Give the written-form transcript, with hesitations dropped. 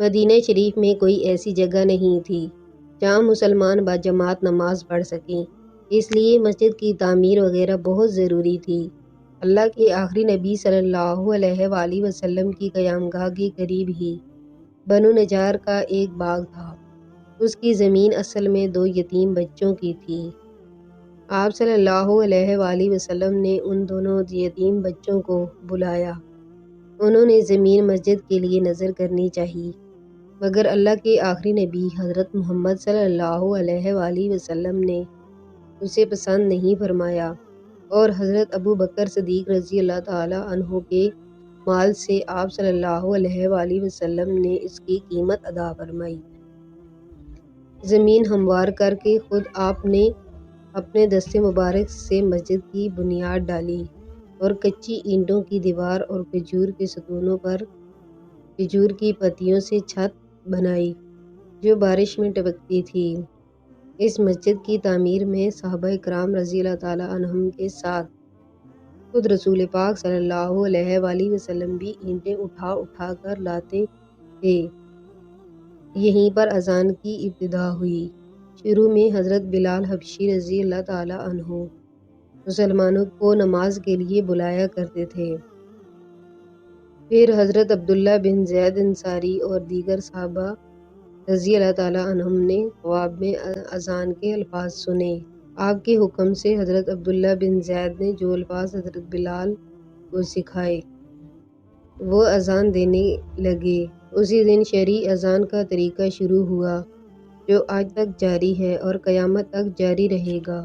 مدینہ شریف میں کوئی ایسی جگہ نہیں تھی جہاں مسلمان باجماعت نماز پڑھ سکیں، اس لیے مسجد کی تعمیر وغیرہ بہت ضروری تھی۔ اللہ کے آخری نبی صلی اللہ علیہ وآلہ وسلم کی قیامگاہ کے قریب ہی بنو نجار کا ایک باغ تھا۔ اس کی زمین اصل میں 2 یتیم بچوں کی تھی۔ آپ صلی اللہ علیہ وآلہ وسلم نے ان دونوں یتیم بچوں کو بلایا۔ انہوں نے زمین مسجد کے لیے نذر کرنی چاہی، مگر اللہ کے آخری نبی حضرت محمد صلی اللہ علیہ وآلہ وسلم نے اسے پسند نہیں فرمایا، اور حضرت ابو بکر صدیق رضی اللہ تعالی عنہ کے مال سے آپ صلی اللہ علیہ وآلہ وسلم نے اس کی قیمت ادا فرمائی۔ زمین ہموار کر کے خود آپ نے اپنے دست مبارک سے مسجد کی بنیاد ڈالی اور کچی اینٹوں کی دیوار اور کھجور کے ستونوں پر کھجور کی پتیوں سے چھت بنائی جو بارش میں ٹپکتی تھی۔ اس مسجد کی تعمیر میں صحابہ کرام رضی اللہ تعالی عنہم کے ساتھ خود رسول پاک صلی اللہ علیہ وآلہ وسلم بھی اینٹیں اٹھا اٹھا کر لاتے تھے۔ یہیں پر اذان کی ابتدا ہوئی۔ شروع میں حضرت بلال حبشی رضی اللہ تعالی عنہ مسلمانوں کو نماز کے لیے بلایا کرتے تھے۔ پھر حضرت عبداللہ بن زید انصاری اور دیگر صحابہ رضی اللہ تعالی عنہم نے خواب میں اذان کے الفاظ سنے۔ آپ کے حکم سے حضرت عبداللہ بن زید نے جو الفاظ حضرت بلال کو سکھائے وہ اذان دینے لگے۔ اسی دن شرعی اذان کا طریقہ شروع ہوا جو آج تک جاری ہے اور قیامت تک جاری رہے گا۔